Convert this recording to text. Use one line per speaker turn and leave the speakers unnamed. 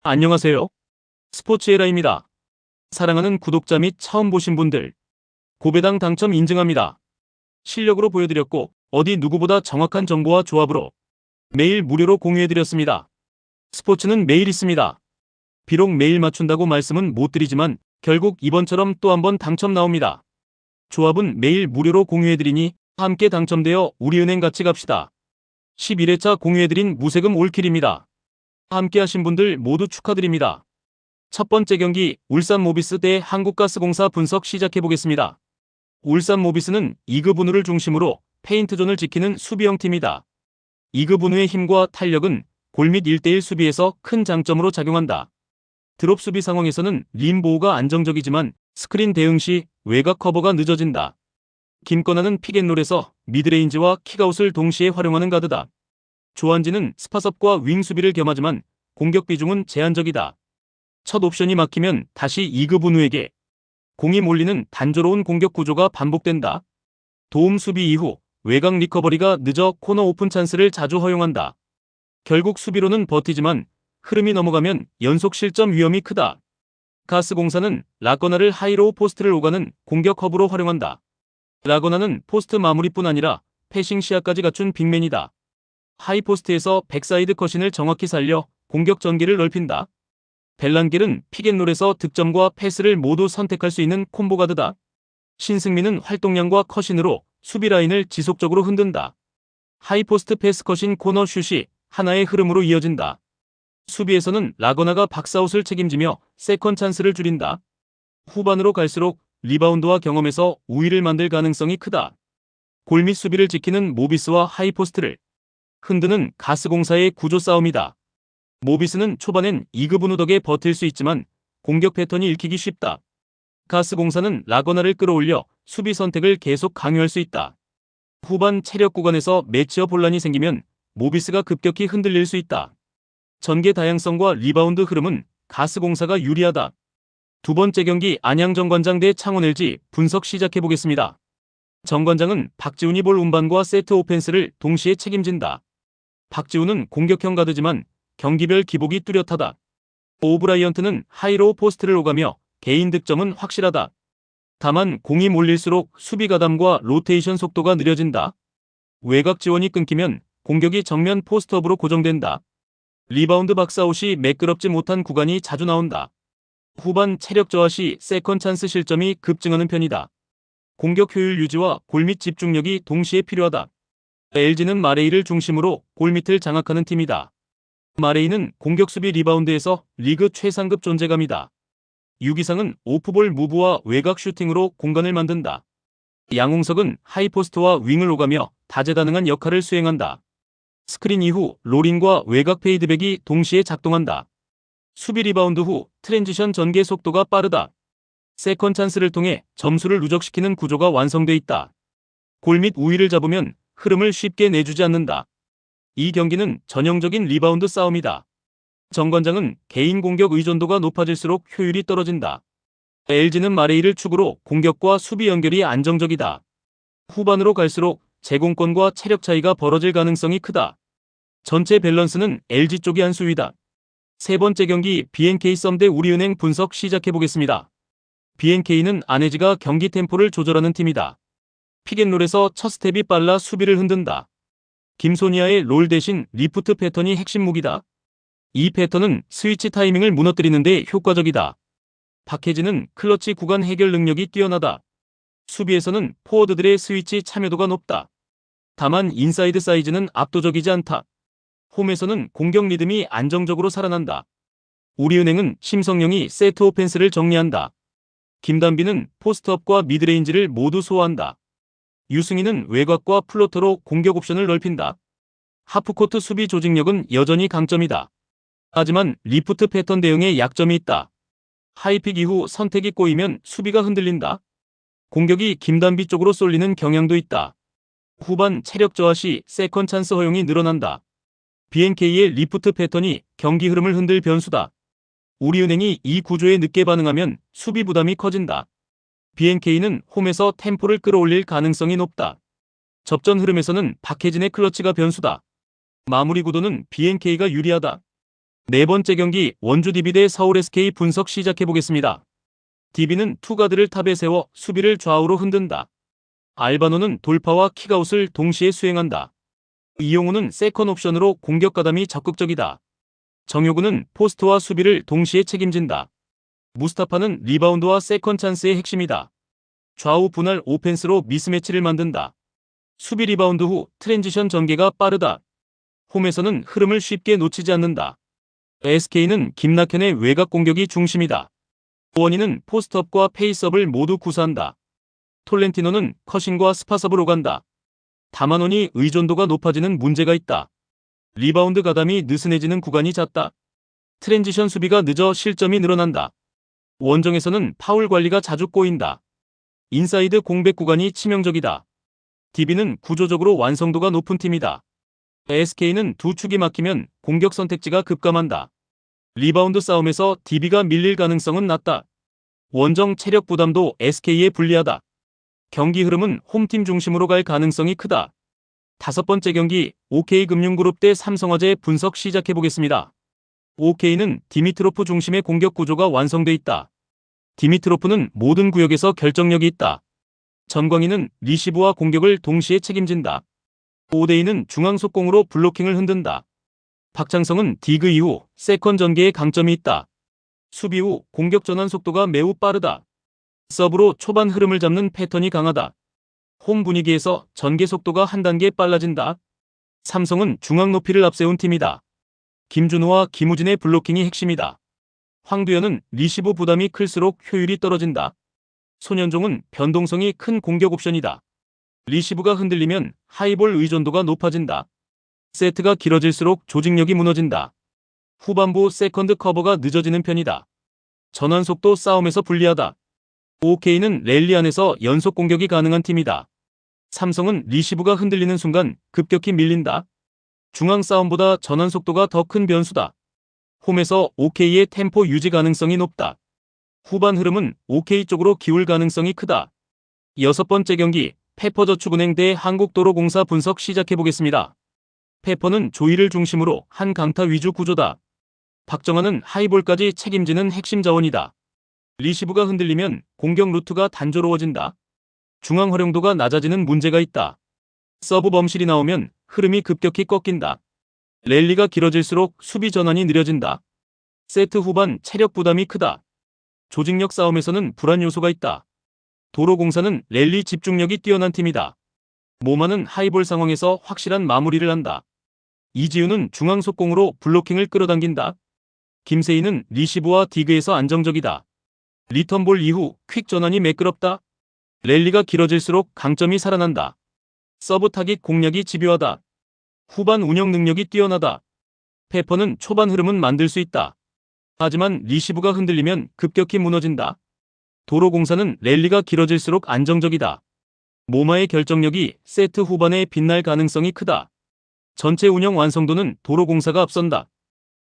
안녕하세요. 스포츠에라입니다. 사랑하는 구독자 및 처음 보신 분들, 고배당 당첨 인증합니다. 실력으로 보여드렸고 어디 누구보다 정확한 정보와 조합으로 매일 무료로 공유해드렸습니다. 스포츠는 매일 있습니다. 비록 매일 맞춘다고 말씀은 못 드리지만 결국 이번처럼 또 한 번 당첨 나옵니다. 조합은 매일 무료로 공유해드리니 함께 당첨되어 우리은행 같이 갑시다. 11회차 공유해드린 무세금 올킬입니다. 함께 하신 분들 모두 축하드립니다. 첫 번째 경기 울산 모비스 대 한국가스공사 분석 시작해보겠습니다. 울산 모비스는 2급 운우를 중심으로 페인트존을 지키는 수비형 팀이다. 2급 운우의 힘과 탄력은 골밑 1대1 수비에서 큰 장점으로 작용한다. 드롭 수비 상황에서는 림 보호가 안정적이지만 스크린 대응 시 외곽 커버가 늦어진다. 김건아는 픽앤롤에서 미드레인지와 킥아웃을 동시에 활용하는 가드다. 조한진은 스팟업과 윙 수비를 겸하지만 공격 비중은 제한적이다. 첫 옵션이 막히면 다시 2급 운우에게 공이 몰리는 단조로운 공격 구조가 반복된다. 도움 수비 이후 외곽 리커버리가 늦어 코너 오픈 찬스를 자주 허용한다. 결국 수비로는 버티지만 흐름이 넘어가면 연속 실점 위험이 크다. 가스공사는 라거나를 하이로우 포스트를 오가는 공격 허브로 활용한다. 라거나는 포스트 마무리뿐 아니라 패싱 시야까지 갖춘 빅맨이다. 하이포스트에서 백사이드 컷신을 정확히 살려 공격 전개를 넓힌다. 벨란겔은 픽앤롤에서 득점과 패스를 모두 선택할 수 있는 콤보 가드다. 신승민은 활동량과 컷신으로 수비 라인을 지속적으로 흔든다. 하이포스트 패스 컷신 코너 슛이 하나의 흐름으로 이어진다. 수비에서는 라거나가 박스아웃을 책임지며 세컨 찬스를 줄인다. 후반으로 갈수록 리바운드와 경험에서 우위를 만들 가능성이 크다. 골밑 수비를 지키는 모비스와 하이포스트를 흔드는 가스공사의 구조 싸움이다. 모비스는 초반엔 2급 운우 덕에 버틸 수 있지만 공격 패턴이 읽히기 쉽다. 가스공사는 라거나를 끌어올려 수비 선택을 계속 강요할 수 있다. 후반 체력 구간에서 매치업 혼란이 생기면 모비스가 급격히 흔들릴 수 있다. 전개 다양성과 리바운드 흐름은 가스공사가 유리하다. 두 번째 경기 안양 정관장 대 창원 LG 분석 시작해보겠습니다. 정관장은 박지훈이 볼 운반과 세트 오펜스를 동시에 책임진다. 박지훈은 공격형 가드지만 경기별 기복이 뚜렷하다. 오브라이언트는 하이로우 포스트를 오가며 개인 득점은 확실하다. 다만 공이 몰릴수록 수비 가담과 로테이션 속도가 느려진다. 외곽 지원이 끊기면 공격이 정면 포스트업으로 고정된다. 리바운드 박스아웃이 매끄럽지 못한 구간이 자주 나온다. 후반 체력 저하 시 세컨 찬스 실점이 급증하는 편이다. 공격 효율 유지와 골밑 집중력이 동시에 필요하다. LG는 마레이를 중심으로 골밑을 장악하는 팀이다. 마레이는 공격 수비 리바운드에서 리그 최상급 존재감이다. 유기상은 오프볼 무브와 외곽 슈팅으로 공간을 만든다. 양홍석은 하이포스트와 윙을 오가며 다재다능한 역할을 수행한다. 스크린 이후 롤링과 외곽 페이드백이 동시에 작동한다. 수비 리바운드 후 트랜지션 전개 속도가 빠르다. 세컨 찬스를 통해 점수를 누적시키는 구조가 완성돼 있다. 골밑 우위를 잡으면 흐름을 쉽게 내주지 않는다. 이 경기는 전형적인 리바운드 싸움이다. 정관장은 개인 공격 의존도가 높아질수록 효율이 떨어진다. LG는 마레이를 축으로 공격과 수비 연결이 안정적이다. 후반으로 갈수록 제공권과 체력 차이가 벌어질 가능성이 크다. 전체 밸런스는 LG 쪽이 한 수위다. 세 번째 경기 BNK 썸 대 우리은행 분석 시작해보겠습니다. BNK는 안혜지가 경기 템포를 조절하는 팀이다. 픽앤롤에서 첫 스텝이 빨라 수비를 흔든다. 김소니아의 롤 대신 리프트 패턴이 핵심 무기다. 이 패턴은 스위치 타이밍을 무너뜨리는 데 효과적이다. 박혜진은 클러치 구간 해결 능력이 뛰어나다. 수비에서는 포워드들의 스위치 참여도가 높다. 다만 인사이드 사이즈는 압도적이지 않다. 홈에서는 공격 리듬이 안정적으로 살아난다. 우리은행은 심성영이 세트 오펜스를 정리한다. 김단비는 포스트업과 미드레인지를 모두 소화한다. 유승희는 외곽과 플로터로 공격 옵션을 넓힌다. 하프코트 수비 조직력은 여전히 강점이다. 하지만 리프트 패턴 대응에 약점이 있다. 하이픽 이후 선택이 꼬이면 수비가 흔들린다. 공격이 김단비 쪽으로 쏠리는 경향도 있다. 후반 체력 저하 시 세컨 찬스 허용이 늘어난다. BNK의 리프트 패턴이 경기 흐름을 흔들 변수다. 우리은행이 이 구조에 늦게 반응하면 수비 부담이 커진다. BNK는 홈에서 템포를 끌어올릴 가능성이 높다. 접전 흐름에서는 박혜진의 클러치가 변수다. 마무리 구도는 BNK가 유리하다. 네 번째 경기 원주 DB 대 서울 SK 분석 시작해보겠습니다. DB는 투가드를 탑에 세워 수비를 좌우로 흔든다. 알바노는 돌파와 킥아웃을 동시에 수행한다. 이용우는 세컨 옵션으로 공격 가담이 적극적이다. 정효구는 포스트와 수비를 동시에 책임진다. 무스타파는 리바운드와 세컨 찬스의 핵심이다. 좌우 분할 오펜스로 미스매치를 만든다. 수비 리바운드 후 트랜지션 전개가 빠르다. 홈에서는 흐름을 쉽게 놓치지 않는다. SK는 김낙현의 외곽 공격이 중심이다. 원희는 포스트업과 페이스업을 모두 구사한다. 톨렌티노는 커싱과 스파섭으로 간다. 다만 원이 의존도가 높아지는 문제가 있다. 리바운드 가담이 느슨해지는 구간이 잦다. 트랜지션 수비가 늦어 실점이 늘어난다. 원정에서는 파울 관리가 자주 꼬인다. 인사이드 공백 구간이 치명적이다. DB는 구조적으로 완성도가 높은 팀이다. SK는 두 축이 막히면 공격 선택지가 급감한다. 리바운드 싸움에서 DB가 밀릴 가능성은 낮다. 원정 체력 부담도 SK에 불리하다. 경기 흐름은 홈팀 중심으로 갈 가능성이 크다. 다섯 번째 경기 OK금융그룹 대 삼성화재 분석 시작해보겠습니다. OK는 디미트로프 중심의 공격 구조가 완성돼 있다. 디미트로프는 모든 구역에서 결정력이 있다. 전광희는 리시브와 공격을 동시에 책임진다. 오데이는 중앙 속공으로 블로킹을 흔든다. 박창성은 디그 이후 세컨 전개에 강점이 있다. 수비 후 공격 전환 속도가 매우 빠르다. 서브로 초반 흐름을 잡는 패턴이 강하다. 홈 분위기에서 전개 속도가 한 단계 빨라진다. 삼성은 중앙 높이를 앞세운 팀이다. 김준호와 김우진의 블로킹이 핵심이다. 황두현은 리시브 부담이 클수록 효율이 떨어진다. 손현종은 변동성이 큰 공격 옵션이다. 리시브가 흔들리면 하이볼 의존도가 높아진다. 세트가 길어질수록 조직력이 무너진다. 후반부 세컨드 커버가 늦어지는 편이다. 전환 속도 싸움에서 불리하다. OK는 랠리 안에서 연속 공격이 가능한 팀이다. 삼성은 리시브가 흔들리는 순간 급격히 밀린다. 중앙 싸움보다 전환 속도가 더 큰 변수다. 홈에서 OK의 템포 유지 가능성이 높다. 후반 흐름은 OK 쪽으로 기울 가능성이 크다. 여섯 번째 경기 페퍼저축은행 대 한국도로공사 분석 시작해보겠습니다. 페퍼는 조이를 중심으로 한 강타 위주 구조다. 박정환은 하이볼까지 책임지는 핵심 자원이다. 리시브가 흔들리면 공격 루트가 단조로워진다. 중앙 활용도가 낮아지는 문제가 있다. 서브 범실이 나오면 흐름이 급격히 꺾인다. 랠리가 길어질수록 수비 전환이 느려진다. 세트 후반 체력 부담이 크다. 조직력 싸움에서는 불안 요소가 있다. 도로공사는 랠리 집중력이 뛰어난 팀이다. 모마는 하이볼 상황에서 확실한 마무리를 한다. 이지우는 중앙 속공으로 블로킹을 끌어당긴다. 김세희는 리시브와 디그에서 안정적이다. 리턴볼 이후 퀵 전환이 매끄럽다. 랠리가 길어질수록 강점이 살아난다. 서브 타깃 공략이 집요하다. 후반 운영 능력이 뛰어나다. 페퍼는 초반 흐름은 만들 수 있다. 하지만 리시브가 흔들리면 급격히 무너진다. 도로공사는 랠리가 길어질수록 안정적이다. 모마의 결정력이 세트 후반에 빛날 가능성이 크다. 전체 운영 완성도는 도로공사가 앞선다.